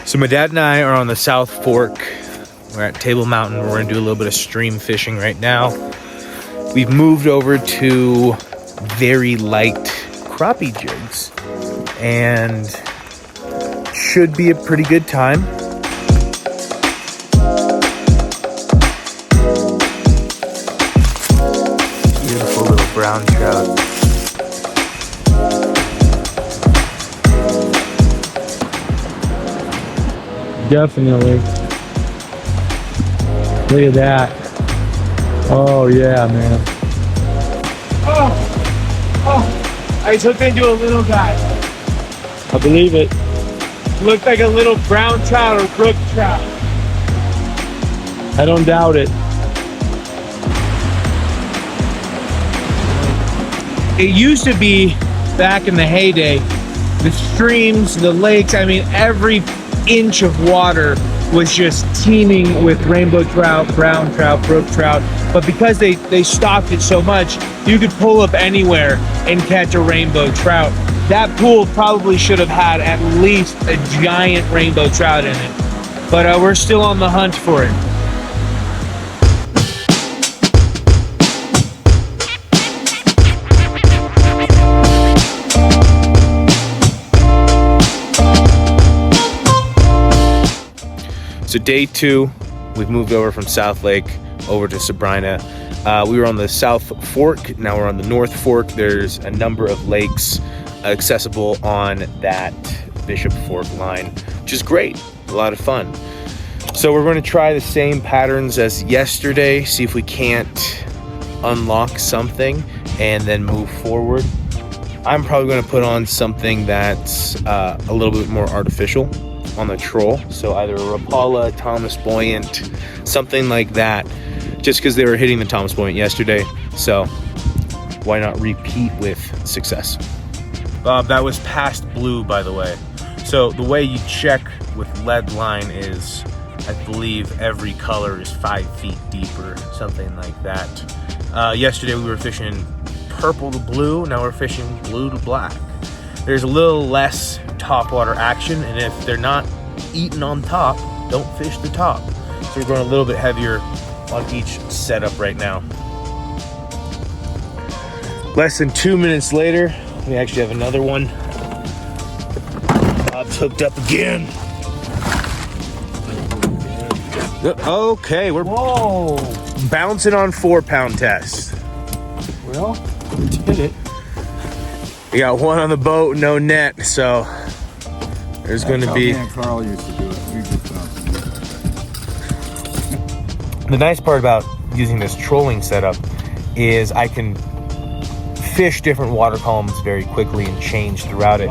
So my dad and I are on the South Fork. We're at Table Mountain. We're gonna do a little bit of stream fishing right now. We've moved over to very light crappie jigs and should be a pretty good time. Beautiful little brown trout. Definitely. Look at that. Oh yeah, man. Oh, I hooked into a little guy. I believe it. Looked like a little brown trout or brook trout. I don't doubt it. It used to be, back in the heyday, the streams, the lakes, I mean, every inch of water was just teeming with rainbow trout, brown trout, brook trout. But because they stocked it so much, you could pull up anywhere and catch a rainbow trout. That pool probably should have had at least a giant rainbow trout in it. But we're still on the hunt for it. So day 2, we've moved over from South Lake over to Sabrina. We were on the South Fork, now we're on the North Fork. There's a number of lakes accessible on that Bishop Fork line, which is great, a lot of fun. So we're gonna try the same patterns as yesterday, see if we can't unlock something and then move forward. I'm probably gonna put on something that's a little bit more artificial on the troll, so either a Rapala, Thomas Buoyant, something like that, just because they were hitting the Thomas Buoyant yesterday, so why not repeat with success. Bob, that was past blue, by the way. So the way you check with lead line is, I believe every color is 5 feet deep or something like that. Yesterday we were fishing purple to blue, now we're fishing blue to black. There's a little less topwater action, and if they're not eating on top, don't fish the top. So we're going a little bit heavier on each setup right now. Less than 2 minutes later, we actually have another one. Bob's hooked up again. Okay, we're bouncing on 4-pound test. Well, we did it. We got one on the boat, no net, so there's going to be. Carl used to do it. We just The nice part about using this trolling setup is I can fish different water columns very quickly and change throughout it.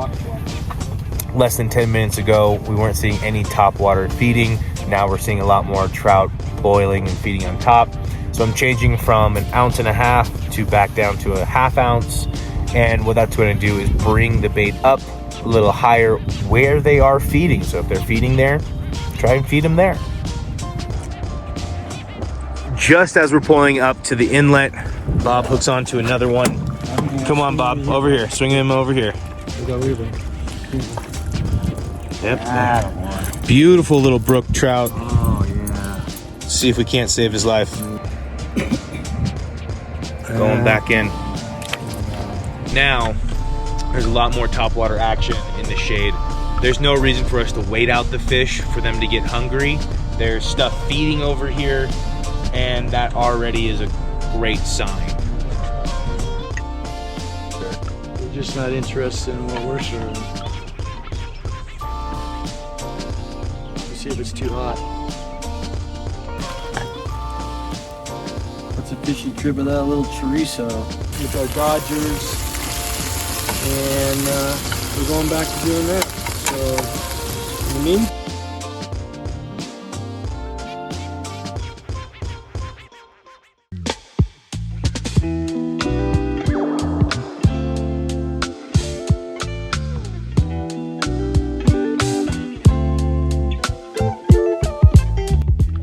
Less than 10 minutes ago, we weren't seeing any top water feeding. Now we're seeing a lot more trout boiling and feeding on top. So I'm changing from 1.5 ounces to back down to a 1/2 ounce. And what that's going to do is bring the bait up a little higher where they are feeding. So if they're feeding there, try and feed them there. Just as we're pulling up to the inlet, Bob hooks onto another one. Come on, Bob, over here. Swing him over here. Yep. Beautiful little brook trout. Oh, yeah. See if we can't save his life. Going back in. Now, there's a lot more topwater action in the shade. There's no reason for us to wait out the fish for them to get hungry. There's stuff feeding over here, and that already is a great sign. We're just not interested in what we're serving. Let's see if it's too hot. That's a fishing trip with that little chorizo with our Dodgers. And we're going back to doing that. So, you know what I mean?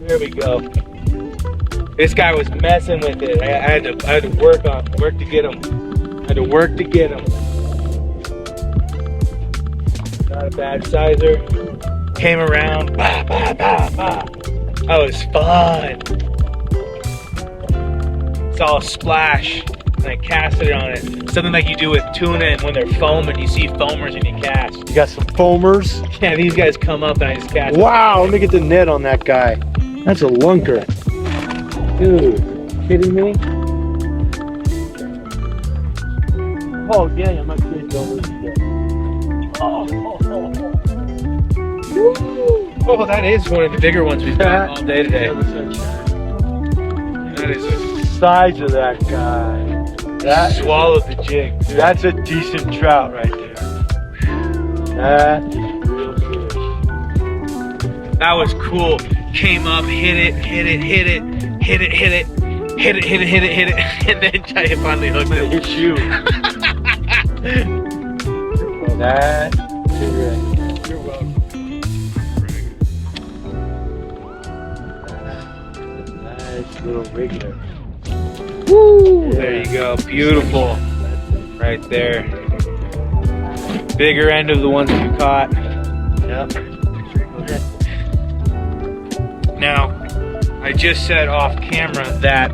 There we go. This guy was messing with it. I had to work to get him. Not a bad sizer. came around. Bah, bah, bah, bah. That was fun. Saw a splash and I casted it on it. Something like you do with tuna and when they're foaming, you see foamers and you cast. You got some foamers? Yeah, these guys come up and I just cast. Wow, let me get the net on that guy. That's a lunker. Dude, kidding me? Oh, yeah, I'm not kidding over shit. Oh, that is one of the bigger ones we've got all day today. That is a Size of that guy. That swallowed the jig. Too. That's a decent trout right there. That is real fish. That was cool. Came up, hit it, hit it, hit it, hit it, hit it, hit it, hit it, hit it, hit it, and then Jay finally hooked it. Hit you. That is right. You're welcome. Nice little regular. Woo! There you go. Beautiful. Right there. Bigger end of the ones you caught. Yep. Now, I just said off camera that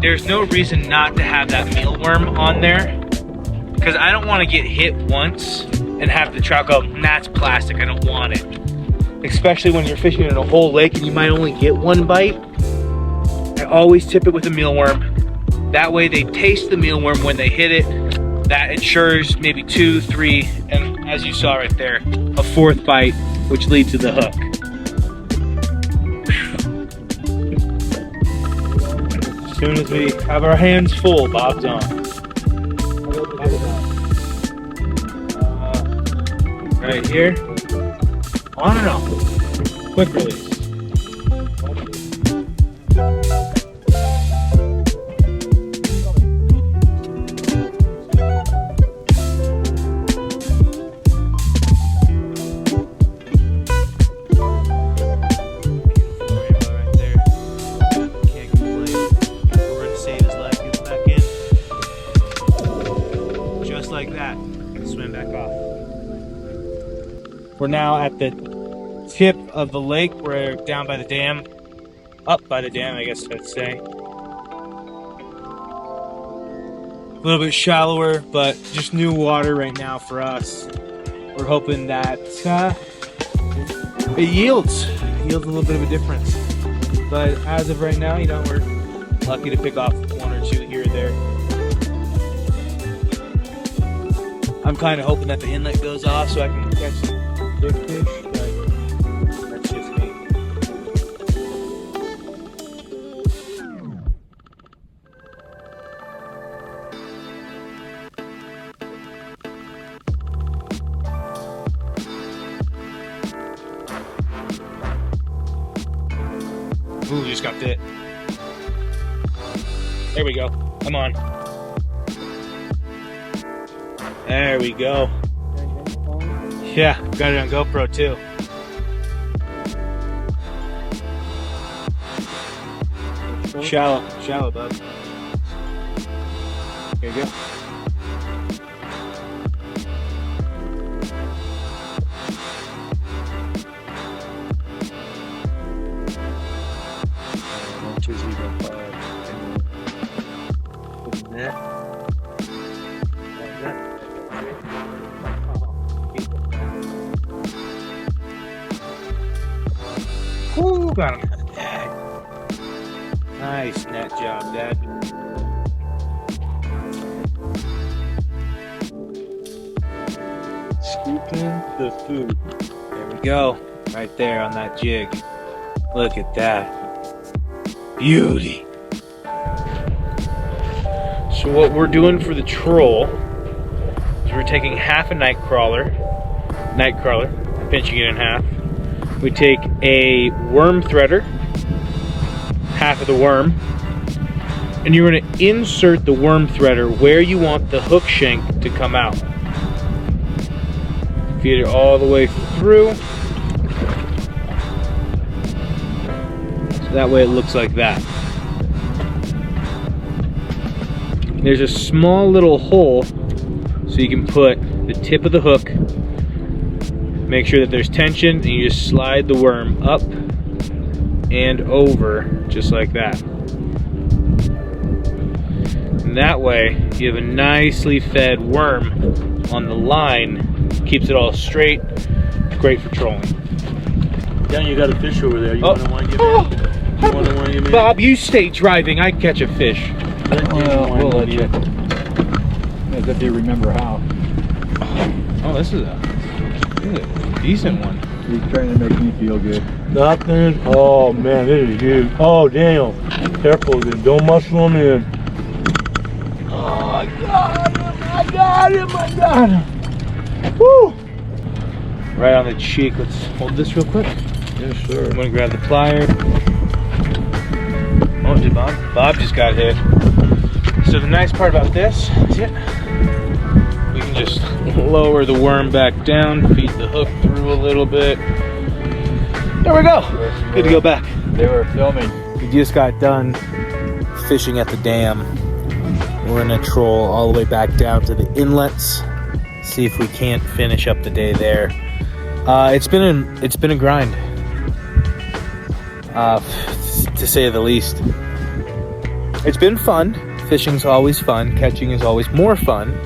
there's no reason not to have that mealworm on there, because I don't want to get hit once and have the trout go, that's plastic, I don't want it. Especially when you're fishing in a whole lake and you might only get one bite. I always tip it with a mealworm. That way they taste the mealworm when they hit it. That ensures maybe 2, 3, and as you saw right there, a 4th bite, which leads to the hook. As soon as we have our hands full, Bob's on. Right here. On and off. Quick release. We're now at the tip of the lake. We're down by the dam, up by the dam, I guess I'd say. A little bit shallower, but just new water right now for us. We're hoping that it yields a little bit of a difference. But as of right now, you know, we're lucky to pick off 1 or 2 here or there. I'm kind of hoping that the inlet goes off so I can catch some big fish, but that's just me. Ooh, just got bit. There we go. Come on. There we go. Yeah, got it on GoPro too. Shallow, bud. Here you go. Ooh, got him. Nice net job, Dad. Scooping the food. There we go. Right there on that jig. Look at that. Beauty. So what we're doing for the troll is we're taking half a night crawler, pinching it in half. We take a worm threader, half of the worm, and you're going to insert the worm threader where you want the hook shank to come out. Feed it all the way through. So that way it looks like that. There's a small little hole so you can put the tip of the hook, Make sure that there's tension, and you just slide the worm up and over, just like that. And that way, you have a nicely fed worm on the line. Keeps it all straight. Great for trolling. Dan, you got a fish over there. You Oh. want to get in? You want to get in? Bob, you stay driving. I catch a fish. We'll let you. As if you remember how. Oh, this is a decent one. He's trying to make me feel good. Nothing. Oh man, this is huge. Oh Daniel, careful, dude. Don't muscle him in. Oh, I got him! I got him! I got him! Woo! Right on the cheek. Let's hold this real quick. Yes, sir. I'm gonna grab the plier. Oh, did Bob? Bob just got hit. So the nice part about this is we can just lower the worm back down, feed the hook through a little bit. There we go. Good to go back. They were filming. We just got done fishing at the dam. We're gonna troll all the way back down to the inlets. See if we can't finish up the day there. It's been a grind, to say the least. It's been fun. Fishing's always fun. Catching is always more fun.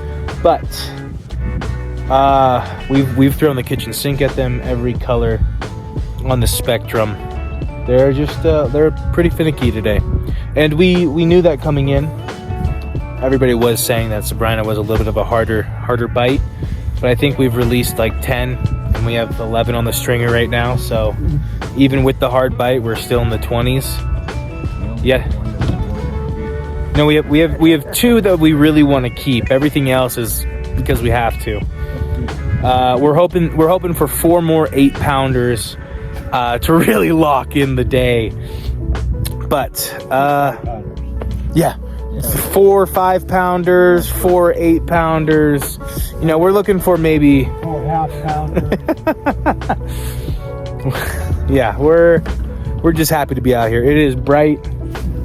But we've thrown the kitchen sink at them, every color on the spectrum. They're just they're pretty finicky today, and we knew that coming in. Everybody was saying that Sabrina was a little bit of a harder bite, but I think we've released like 10, and we have 11 on the stringer right now. So even with the hard bite, we're still in the 20s. Yeah. No, we have 2 that we really want to keep. Everything else is because we have to. We're hoping for 4 more 8-pounders to really lock in the day. But yeah. 4 5-pounders, 4 8-pounders. You know, we're looking for maybe 4 half-pounders. Yeah, we're just happy to be out here. It is bright.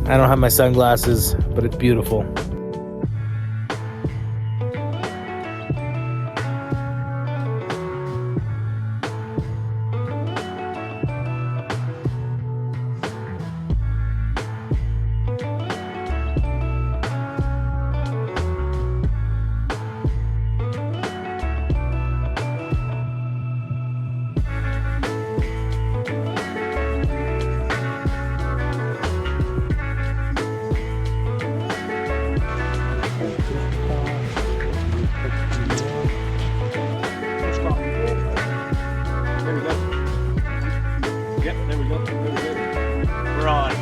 I don't have my sunglasses, but it's beautiful.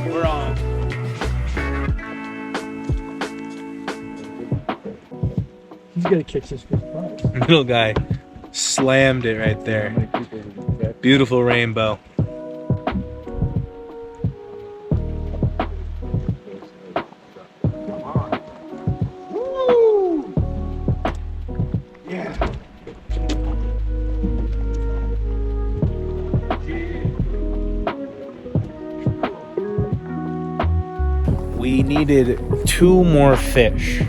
We're on. He's gonna catch this fish prize. Little guy slammed it right there. Beautiful rainbow. Come on. Woo! Yeah. We needed 2 more fish.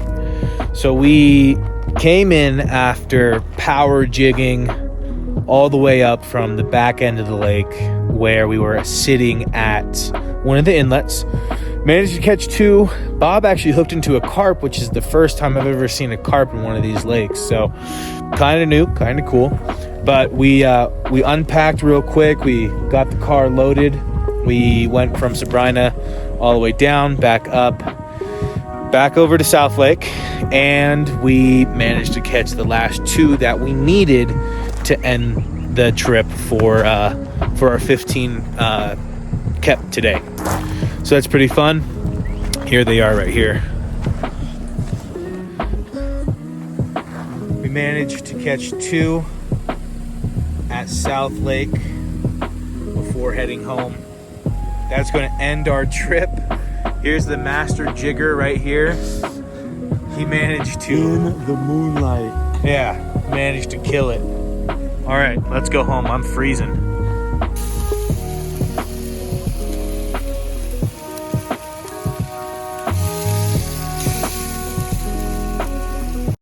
So we came in after power jigging all the way up from the back end of the lake where we were sitting at one of the inlets. Managed to catch 2. Bob actually hooked into a carp, which is the first time I've ever seen a carp in one of these lakes. So kind of new, kind of cool. But we unpacked real quick. We got the car loaded. We went from Sabrina all the way down, back up, back over to South Lake, and we managed to catch the last 2 that we needed to end the trip for our 15 kept today. So that's pretty fun. Here they are right here. We managed to catch 2 at South Lake before heading home. That's going to end our trip. Here's the master jigger right here. He managed to... In the moonlight. Yeah, managed to kill it. All right, let's go home. I'm freezing.